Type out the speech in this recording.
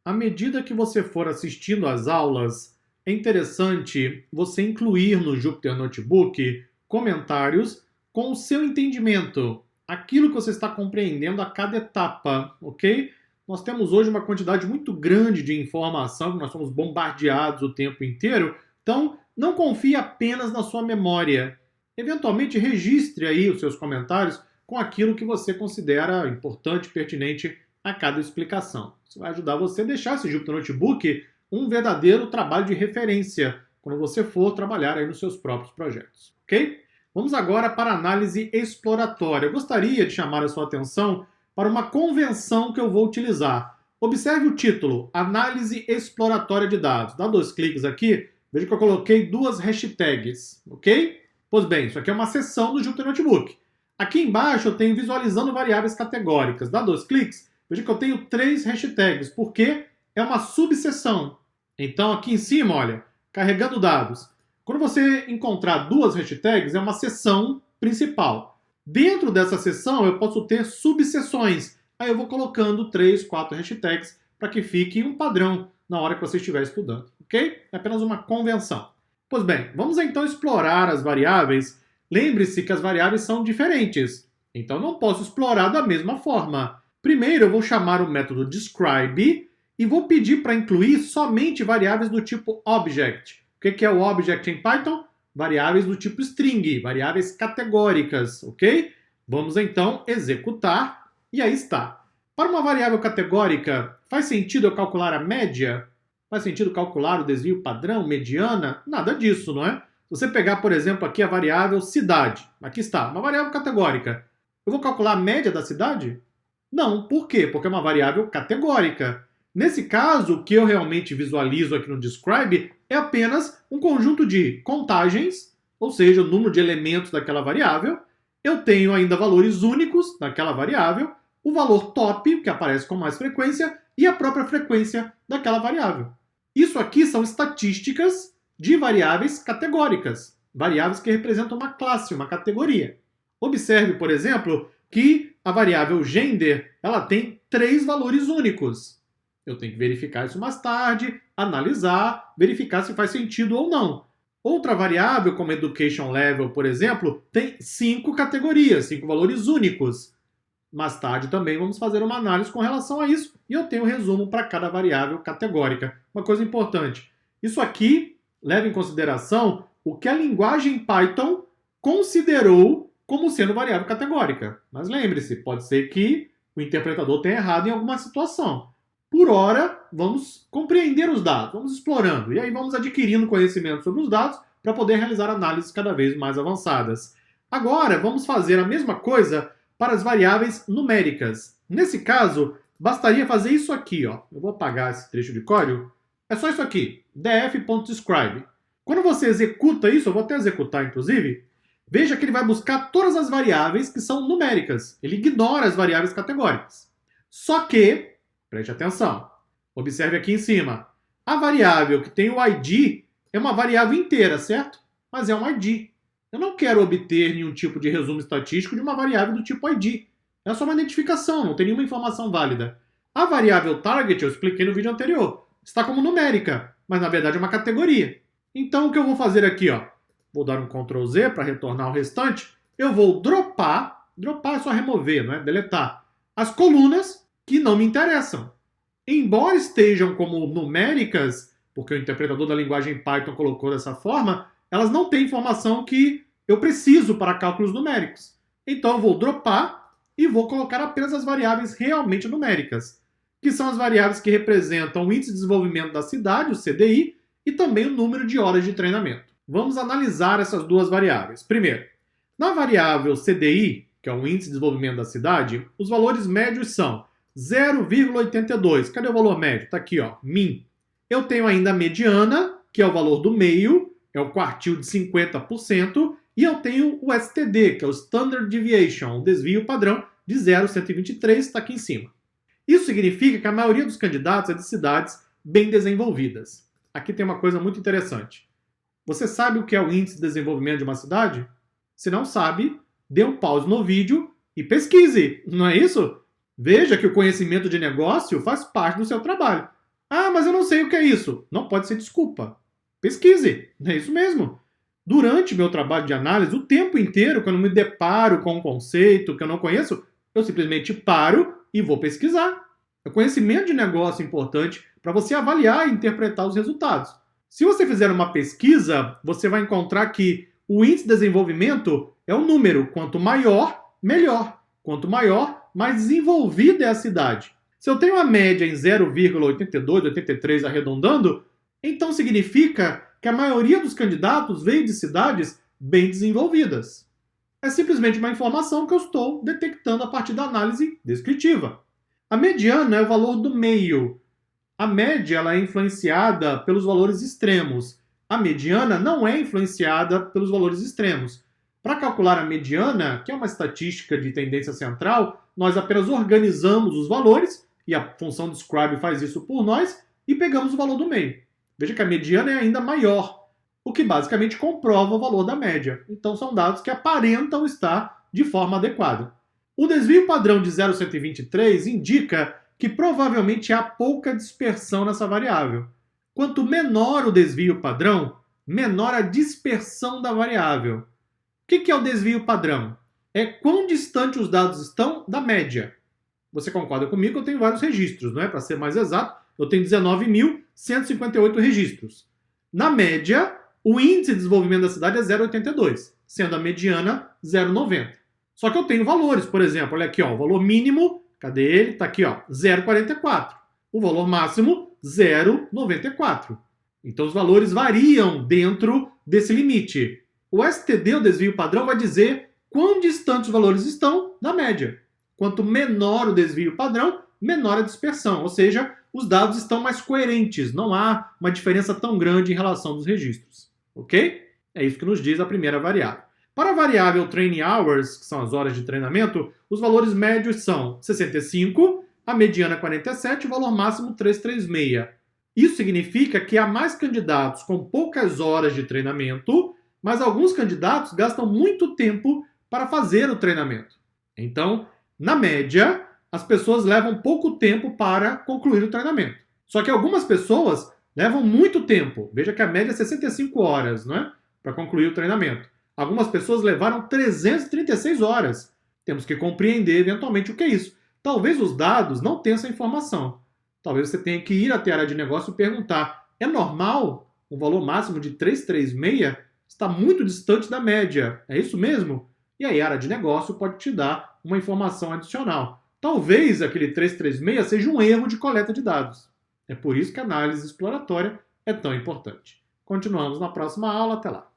à medida que você for assistindo às aulas, é interessante você incluir no Jupyter Notebook comentários com o seu entendimento, aquilo que você está compreendendo a cada etapa, ok? Nós temos hoje uma quantidade muito grande de informação, que nós somos bombardeados o tempo inteiro, então não confie apenas na sua memória. Eventualmente registre aí os seus comentários com aquilo que você considera importante, pertinente a cada explicação. Isso vai ajudar você a deixar esse Jupyter Notebook um verdadeiro trabalho de referência quando você for trabalhar aí nos seus próprios projetos, ok? Vamos agora para a análise exploratória. Eu gostaria de chamar a sua atenção para uma convenção que eu vou utilizar. Observe o título, Análise Exploratória de Dados. Dá 2 cliques aqui, veja que eu coloquei 2 hashtags, ok? Pois bem, isso aqui é uma seção do Jupyter Notebook. Aqui embaixo eu tenho visualizando variáveis categóricas. Dá 2 cliques, veja que eu tenho 3 hashtags, porque é uma subseção. Então aqui em cima, olha, carregando dados. Quando você encontrar 2 hashtags, é uma seção principal. Dentro dessa seção eu posso ter subseções. Aí eu vou colocando 3, 4 hashtags para que fique um padrão na hora que você estiver estudando, ok? É apenas uma convenção. Pois bem, vamos então explorar as variáveis. Lembre-se que as variáveis são diferentes, então não posso explorar da mesma forma. Primeiro eu vou chamar o método describe e vou pedir para incluir somente variáveis do tipo object. O que é o object em Python? Variáveis do tipo string, variáveis categóricas, ok? Vamos então executar e aí está. Para uma variável categórica, faz sentido eu calcular a média? Faz sentido calcular o desvio padrão, mediana? Nada disso, não é? Se você pegar, por exemplo, aqui a variável cidade, aqui está, uma variável categórica. Eu vou calcular a média da cidade? Não, por quê? Porque é uma variável categórica. Nesse caso, o que eu realmente visualizo aqui no describe é apenas um conjunto de contagens, ou seja, o número de elementos daquela variável. Eu tenho ainda valores únicos daquela variável, o valor top, que aparece com mais frequência, e a própria frequência daquela variável. Isso aqui são estatísticas de variáveis categóricas, variáveis que representam uma classe, uma categoria. Observe, por exemplo, que a variável gender ela tem 3 valores únicos. Eu tenho que verificar isso mais tarde, analisar, verificar se faz sentido ou não. Outra variável, como education level, por exemplo, tem 5 categorias, 5 valores únicos. Mais tarde também vamos fazer uma análise com relação a isso e eu tenho um resumo para cada variável categórica. Uma coisa importante, isso aqui leva em consideração o que a linguagem Python considerou como sendo variável categórica. Mas lembre-se, pode ser que o interpretador tenha errado em alguma situação. Por hora, vamos compreender os dados, vamos explorando, e aí vamos adquirindo conhecimento sobre os dados para poder realizar análises cada vez mais avançadas. Agora, vamos fazer a mesma coisa para as variáveis numéricas. Nesse caso, bastaria fazer isso aqui, ó. Eu vou apagar esse trecho de código. É só isso aqui, df.describe. Quando você executa isso, eu vou até executar inclusive, veja que ele vai buscar todas as variáveis que são numéricas. Ele ignora as variáveis categóricas. Só que, preste atenção, observe aqui em cima, a variável que tem o ID é uma variável inteira, certo? Mas é um ID. Eu não quero obter nenhum tipo de resumo estatístico de uma variável do tipo ID. É só uma identificação, não tem nenhuma informação válida. A variável target, eu expliquei no vídeo anterior, está como numérica, mas na verdade é uma categoria. Então o que eu vou fazer aqui, ó, vou dar um Ctrl Z para retornar o restante, eu vou dropar é só remover, não é? Deletar, as colunas que não me interessam. Embora estejam como numéricas, porque o interpretador da linguagem Python colocou dessa forma, elas não têm informação que eu preciso para cálculos numéricos. Então eu vou dropar e vou colocar apenas as variáveis realmente numéricas, que são as variáveis que representam o índice de desenvolvimento da cidade, o CDI, e também o número de horas de treinamento. Vamos analisar essas duas variáveis. Primeiro, na variável CDI, que é o índice de desenvolvimento da cidade, os valores médios são 0,82. Cadê o valor médio? Está aqui, ó, min. Eu tenho ainda a mediana, que é o valor do meio, é o quartil de 50%, e eu tenho o STD, que é o Standard Deviation, o desvio padrão de 0,123, está aqui em cima. Isso significa que a maioria dos candidatos é de cidades bem desenvolvidas. Aqui tem uma coisa muito interessante. Você sabe o que é o índice de desenvolvimento de uma cidade? Se não sabe, dê um pause no vídeo e pesquise, não é isso? Veja que o conhecimento de negócio faz parte do seu trabalho. Ah, mas eu não sei o que é isso. Não pode ser desculpa. Pesquise. É isso mesmo. Durante meu trabalho de análise, o tempo inteiro, quando me deparo com um conceito que eu não conheço, eu simplesmente paro e vou pesquisar. O conhecimento de negócio é importante para você avaliar e interpretar os resultados. Se você fizer uma pesquisa, você vai encontrar que o índice de desenvolvimento é um número. Quanto maior, melhor. Quanto maior, mais desenvolvida é a cidade. Se eu tenho uma média em 0,82, 83 arredondando, então significa que a maioria dos candidatos veio de cidades bem desenvolvidas. É simplesmente uma informação que eu estou detectando a partir da análise descritiva. A mediana é o valor do meio. A média ela é influenciada pelos valores extremos. A mediana não é influenciada pelos valores extremos. Para calcular a mediana, que é uma estatística de tendência central, nós apenas organizamos os valores, e a função describe faz isso por nós, e pegamos o valor do meio. Veja que a mediana é ainda maior, o que basicamente comprova o valor da média. Então são dados que aparentam estar de forma adequada. O desvio padrão de 0,123 indica que provavelmente há pouca dispersão nessa variável. Quanto menor o desvio padrão, menor a dispersão da variável. O que é o desvio padrão? É quão distante os dados estão da média. Você concorda comigo que eu tenho vários registros, não é? Para ser mais exato, eu tenho 19.158 registros. Na média, o índice de desenvolvimento da cidade é 0,82, sendo a mediana 0,90. Só que eu tenho valores, por exemplo, olha aqui, ó, o valor mínimo, cadê ele? Está aqui, ó, 0,44. O valor máximo, 0,94. Então os valores variam dentro desse limite. O STD, o desvio padrão, vai dizer quão distantes os valores estão da média. Quanto menor o desvio padrão, menor a dispersão, ou seja, os dados estão mais coerentes, não há uma diferença tão grande em relação dos registros. Ok? É isso que nos diz a primeira variável. Para a variável training hours, que são as horas de treinamento, os valores médios são 65, a mediana 47 e o valor máximo 336. Isso significa que há mais candidatos com poucas horas de treinamento, mas alguns candidatos gastam muito tempo para fazer o treinamento. Então, na média, as pessoas levam pouco tempo para concluir o treinamento. Só que algumas pessoas levam muito tempo. Veja que a média é 65 horas, não é? Para concluir o treinamento. Algumas pessoas levaram 336 horas. Temos que compreender eventualmente o que é isso. Talvez os dados não tenham essa informação. Talvez você tenha que ir até a área de negócio e perguntar: é normal o valor máximo de 336 está muito distante da média? É isso mesmo? E aí a área de negócio pode te dar uma informação adicional. Talvez aquele 336 seja um erro de coleta de dados. É por isso que a análise exploratória é tão importante. Continuamos na próxima aula. Até lá.